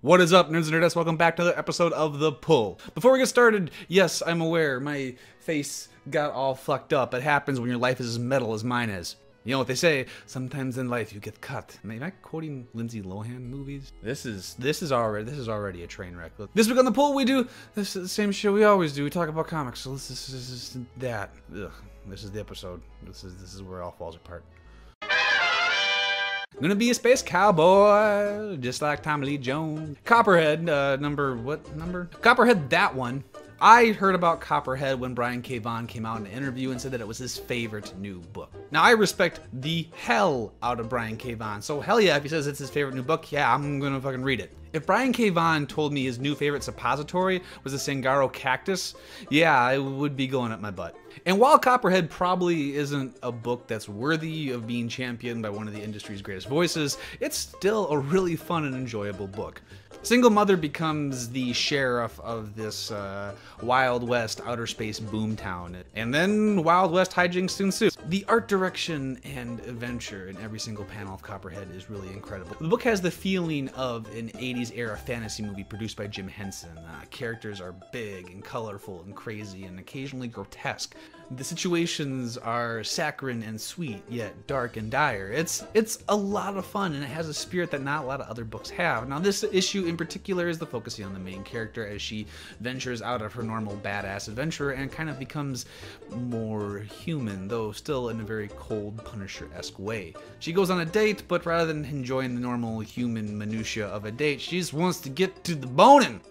What is up, nerds and nerdettes? Welcome back to another episode of The Pull. Before we get started, yes, I'm aware my face got all fucked up. It happens when your life is as metal as mine is. You know what they say, sometimes in life you get cut. Am I quoting Lindsay Lohan movies? This is already a train wreck. This week on The Pull we do the same shit we always do. We talk about comics. So this is that. Ugh, this is the episode. This is where it all falls apart. I'm gonna be a space cowboy, just like Tommy Lee Jones. Copperhead, what number? Copperhead, that one. I heard about Copperhead when Brian K. Vaughan came out in an interview and said that it was his favorite new book. Now, I respect the hell out of Brian K. Vaughan, so hell yeah, if he says it's his favorite new book, yeah, I'm gonna fucking read it. If Brian K. Vaughan told me his new favorite suppository was a Sangaro cactus, yeah, it would be going up my butt. And while Copperhead probably isn't a book that's worthy of being championed by one of the industry's greatest voices, it's still a really fun and enjoyable book. Single mother becomes the sheriff of this Wild West outer space boomtown, and then Wild West hijinks ensue. The art direction and adventure in every single panel of Copperhead is really incredible. The book has the feeling of an 80s era fantasy movie produced by Jim Henson. Characters are big and colorful and crazy and occasionally grotesque. The situations are saccharine and sweet, yet dark and dire. It's a lot of fun, and it has a spirit that not a lot of other books have. Now, this issue in particular is the focusing on the main character as she ventures out of her normal badass adventure and kind of becomes more human, though still in a very cold Punisher-esque way. She goes on a date, but rather than enjoying the normal human minutia of a date, she just wants to get to the bone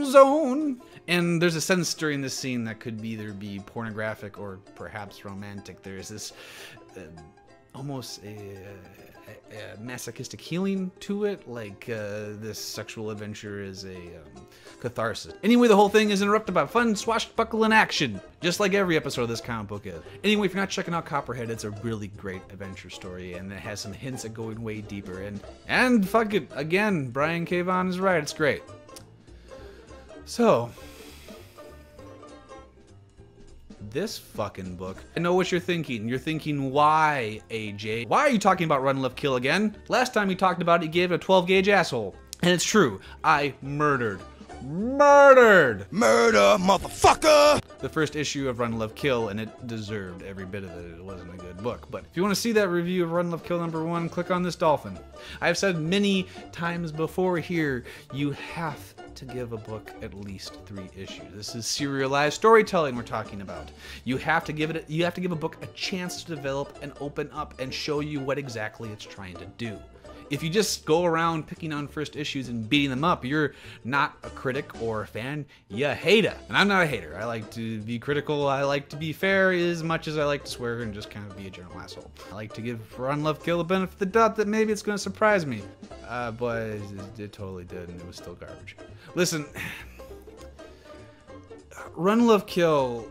zone. And there's a sense during this scene that could either be pornographic or perhaps romantic. There's this almost a masochistic healing to it, like this sexual adventure is a catharsis. Anyway, the whole thing is interrupted by fun swashbuckling action, just like every episode of this comic book is. Anyway, if you're not checking out Copperhead, it's a really great adventure story, and it has some hints at going way deeper. And fuck it, again, Brian K. Vaughan is right, it's great. So, this fucking book. I know what you're thinking. You're thinking, why, AJ? Why are you talking about Runlovekill again? Last time you talked about it, you gave it a 12-gauge asshole. And it's true. I murdered, murder, motherfucker! The first issue of Runlovekill, and it deserved every bit of it. It wasn't a good book. But if you want to see that review of Runlovekill #1, click on this dolphin. I've said many times before here, you have to give a book at least 3 issues. This is serialized storytelling we're talking about. You have to give a book a chance to develop and open up and show you what exactly it's trying to do. If you just go around picking on first issues and beating them up, you're not a critic or a fan, you hate it. And I'm not a hater. I like to be critical, I like to be fair as much as I like to swear and just kind of be a general asshole. I like to give Runlovekill a benefit of the doubt that maybe it's going to surprise me. But it totally did, and it was still garbage. Listen, Runlovekill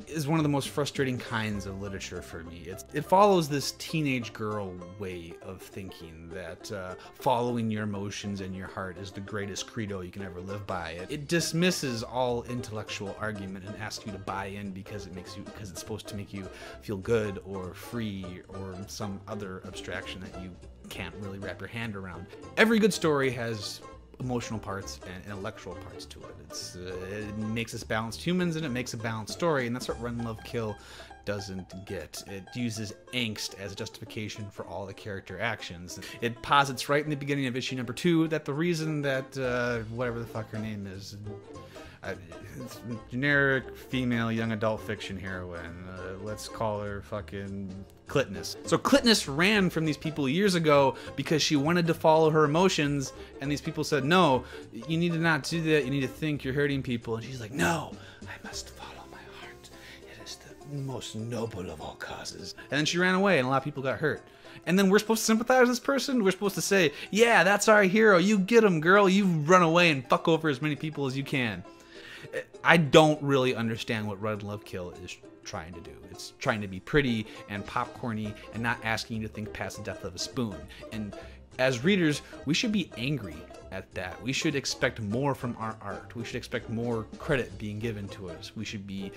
is one of the most frustrating kinds of literature for me. It follows this teenage girl way of thinking that following your emotions and your heart is the greatest credo you can ever live by. It dismisses all intellectual argument and asks you to buy in because it's supposed to make you feel good or free or some other abstraction that you can't really wrap your hand around. Every good story has emotional parts and intellectual parts to it. It makes us balanced humans, and it makes a balanced story, and that's what Runlovekill doesn't get. It uses angst as a justification for all the character actions. It posits right in the beginning of issue #2 that the reason that whatever the fuck her name is, it's generic female young adult fiction heroine. Let's call her fucking Clitness. So Clitness ran from these people years ago because she wanted to follow her emotions, and these people said, no, you need to not do that, you need to think you're hurting people. And she's like, no, I must follow my heart. It is the most noble of all causes. And then she ran away, and a lot of people got hurt. And then we're supposed to sympathize with this person? We're supposed to say, yeah, that's our hero, you get him, girl, you run away and fuck over as many people as you can. I don't really understand what Runlovekill is trying to do. It's trying to be pretty and popcorny and not asking you to think past the depth of a spoon. And as readers, we should be angry at that. We should expect more from our art. We should expect more credit being given to us. We should be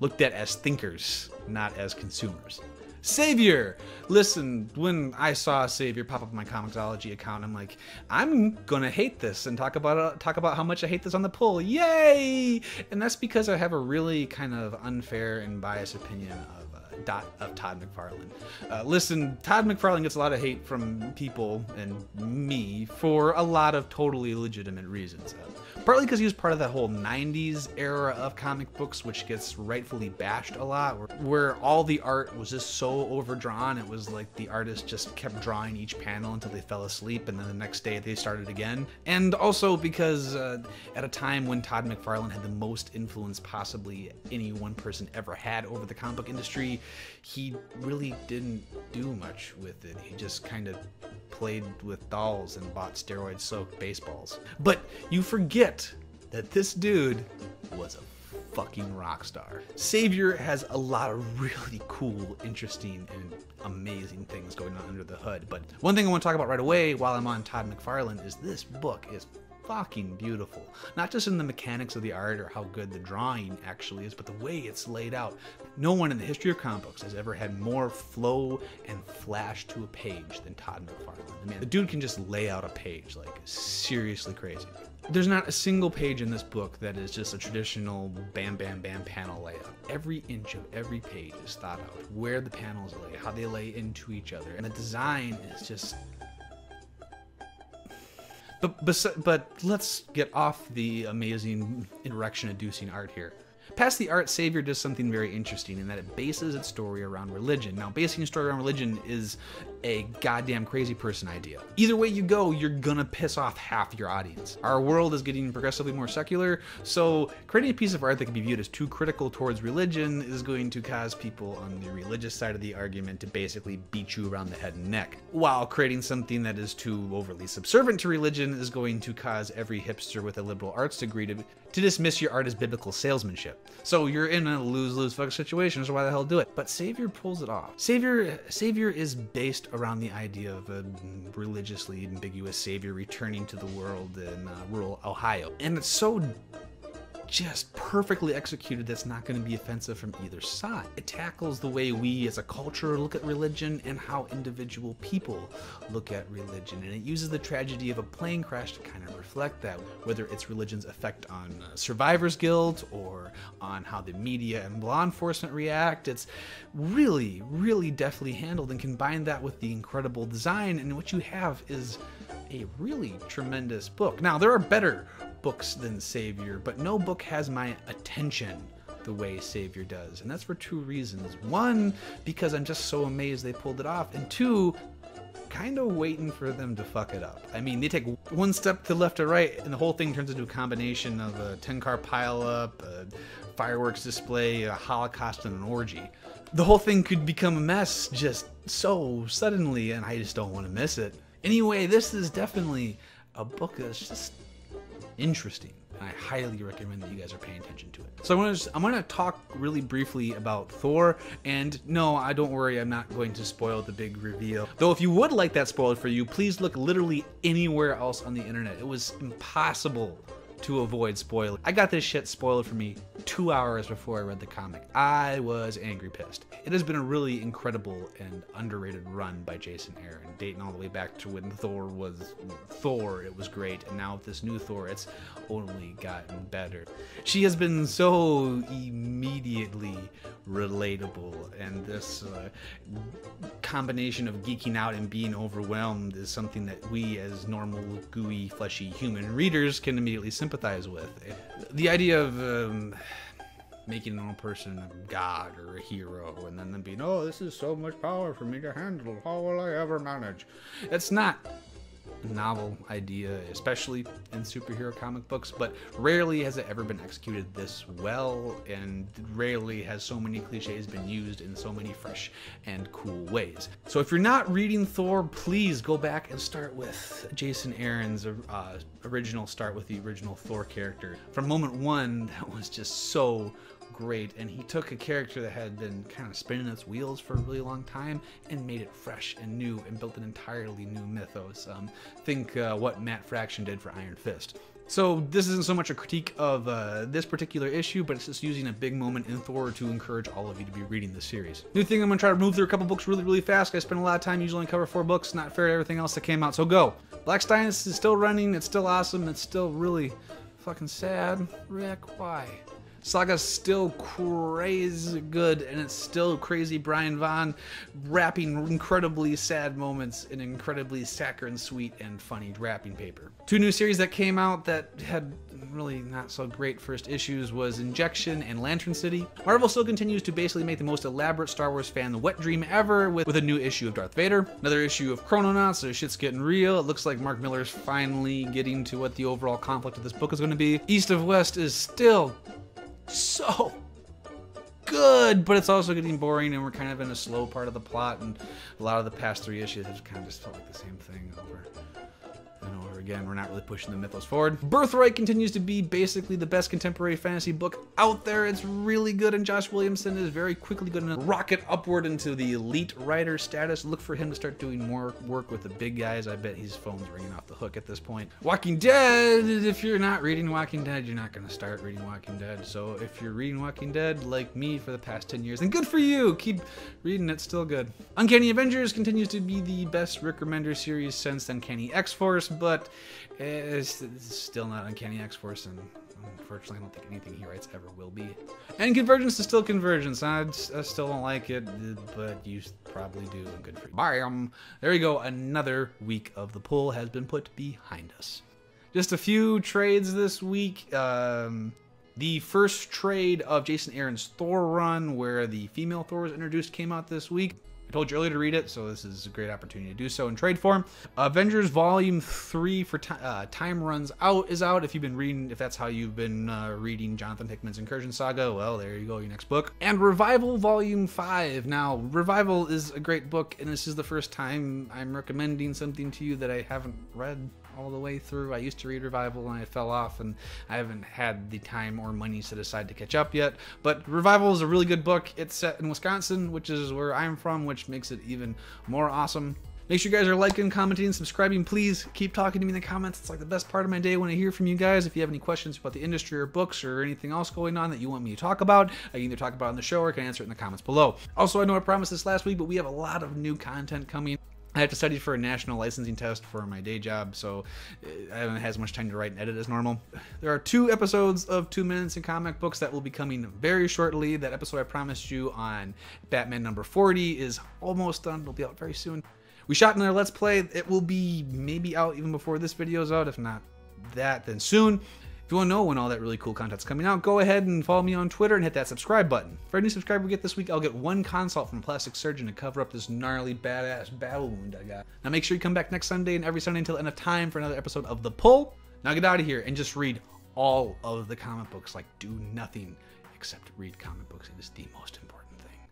looked at as thinkers, not as consumers. Savior! Listen, when I saw Savior pop up on my Comixology account, I'm like, I'm gonna hate this and talk about how much I hate this on the pull. Yay! And that's because I have a really kind of unfair and biased opinion of Todd McFarlane. Listen, Todd McFarlane gets a lot of hate from people and me for a lot of totally legitimate reasons. Partly because he was part of that whole 90s era of comic books, which gets rightfully bashed a lot, where all the art was just so overdrawn. It was like the artist just kept drawing each panel until they fell asleep, and then the next day they started again. And also because at a time when Todd McFarlane had the most influence possibly any one person ever had over the comic book industry, he really didn't do much with it. He just kind of played with dolls and bought steroid-soaked baseballs. But you forget that this dude was a fucking rock star. Savior has a lot of really cool, interesting, and amazing things going on under the hood. But one thing I want to talk about right away while I'm on Todd McFarlane is this book is fucking beautiful. Not just in the mechanics of the art or how good the drawing actually is, but the way it's laid out. No one in the history of comic books has ever had more flow and flash to a page than Todd McFarlane. I mean, the dude can just lay out a page like seriously crazy. There's not a single page in this book that is just a traditional bam bam bam panel layout. Every inch of every page is thought out, where the panels lay, how they lay into each other, and the design is just... But let's get off the amazing erection-inducing art here. Past the art, Savior does something very interesting in that it bases its story around religion. Now, basing a story around religion is a goddamn crazy person idea. Either way you go, you're gonna piss off half your audience. Our world is getting progressively more secular, so creating a piece of art that can be viewed as too critical towards religion is going to cause people on the religious side of the argument to basically beat you around the head and neck. While creating something that is too overly subservient to religion is going to cause every hipster with a liberal arts degree to dismiss your art as biblical salesmanship. So you're in a lose-lose fuck situation, so why the hell do it? But Savior pulls it off. Savior is based around the idea of a religiously ambiguous savior returning to the world in rural Ohio. And it's so just perfectly executed that's not going to be offensive from either side. It tackles the way we as a culture look at religion and how individual people look at religion, and it uses the tragedy of a plane crash to kind of reflect that, whether it's religion's effect on survivor's guilt or on how the media and law enforcement react. It's really, really deftly handled, and combine that with the incredible design, and what you have is a really tremendous book. Now, there are better books than Savior, but no book has my attention the way Savior does, and that's for two reasons. One, because I'm just so amazed they pulled it off, and two, kind of waiting for them to fuck it up. I mean, they take one step to left or right, and the whole thing turns into a combination of a 10-car pileup, a fireworks display, a Holocaust, and an orgy. The whole thing could become a mess just so suddenly, and I just don't want to miss it. Anyway, this is definitely a book that's just interesting, and I highly recommend that you guys are paying attention to it. So I'm going to talk really briefly about Thor, and no, don't worry, I'm not going to spoil the big reveal. Though if you would like that spoiled for you, please look literally anywhere else on the internet. It was impossible to avoid spoiling. I got this shit spoiled for me 2 hours before I read the comic. I was angry pissed. It has been a really incredible and underrated run by Jason Aaron, dating all the way back to when Thor was Thor. It was great, and now with this new Thor, it's only gotten better. She has been so immediately relatable, and this combination of geeking out and being overwhelmed is something that we as normal, gooey, fleshy human readers can immediately sympathize with. The idea of making a normal person a god or a hero, and then them being, oh, this is so much power for me to handle, how will I ever manage? It's not a novel idea, especially in superhero comic books, but rarely has it ever been executed this well, and rarely has so many cliches been used in so many fresh and cool ways. So if you're not reading Thor, please go back and start with Jason Aaron's original, start with the original Thor character. From moment one, that was just so great, and he took a character that had been kind of spinning its wheels for a really long time and made it fresh and new and built an entirely new mythos. Think what Matt Fraction did for Iron Fist. So this isn't so much a critique of this particular issue, but it's just using a big moment in Thor to encourage all of you to be reading this series. New thing, I'm going to try to move through a couple books really fast. I spend a lot of time, usually only cover 4 books, not fair to everything else that came out, so go. Black Dynasty is still running, it's still awesome, it's still really fucking sad. Rick, why? Saga's still crazy good, and it's still crazy Brian Vaughan wrapping incredibly sad moments in incredibly saccharine, sweet, and funny wrapping paper. 2 new series that came out that had really not so great first issues was Injection and Lateran City. Marvel still continues to basically make the most elaborate Star Wars fan wet dream ever with a new issue of Darth Vader, another issue of Chrononauts, so shit's getting real. It looks like Mark Miller's finally getting to what the overall conflict of this book is going to be. East of West is still so good, but it's also getting boring, and we're kind of in a slow part of the plot, and a lot of the past 3 issues have kind of just felt like the same thing over and over again. We're not really pushing the mythos forward. Birthright continues to be basically the best contemporary fantasy book out there. It's really good, and Josh Williamson is very quickly going to rocket upward into the elite writer status. Look for him to start doing more work with the big guys. I bet his phone's ringing off the hook at this point. Walking Dead, if you're not reading Walking Dead, you're not going to start reading Walking Dead. So if you're reading Walking Dead like me for the past 10 years, then good for you. Keep reading, it's still good. Uncanny Avengers continues to be the best Rick Remender series since Uncanny X-Force, but it's still not Uncanny X-Force, and unfortunately I don't think anything he writes ever will be. And Convergence is still Convergence. I still don't like it, but you probably do, and good for you. Bam! There you go, another week of the pull has been put behind us. Just a few trades this week. The first trade of Jason Aaron's Thor run, where the female Thor was introduced, came out this week. I told you earlier to read it, so this is a great opportunity to do so in trade form. Avengers Volume 3 for Time Runs Out is out. If you've been reading, if that's how you've been reading Jonathan Hickman's Incursion Saga, well, there you go, your next book. And Revival Volume 5. Now, Revival is a great book, and this is the first time I'm recommending something to you that I haven't read all the way through. I used to read Revival and I fell off, and I haven't had the time or money set aside to catch up yet. But Revival is a really good book. It's set in Wisconsin, which is where I'm from, which makes it even more awesome. Make sure you guys are liking, commenting, subscribing. Please keep talking to me in the comments. It's like the best part of my day when I hear from you guys. If you have any questions about the industry or books or anything else going on that you want me to talk about, I can either talk about it on the show or I can answer it in the comments below. Also, I know I promised this last week, but we have a lot of new content coming. I have to study for a national licensing test for my day job, so I haven't had as much time to write and edit as normal. There are 2 episodes of 2 Minutes in Comic Books that will be coming very shortly. That episode I promised you on Batman number 40 is almost done. It'll be out very soon. We shot another Let's Play. It will be maybe out even before this video is out. If not that, then soon. If you want to know when all that really cool content's coming out, go ahead and follow me on Twitter and hit that subscribe button. For any subscriber we get this week, I'll get 1 consult from a plastic surgeon to cover up this gnarly, badass battle wound I got. Now make sure you come back next Sunday and every Sunday until the end of time for another episode of The Pull. Now get out of here and just read all of the comic books. Like, do nothing except read comic books. It is the most important thing.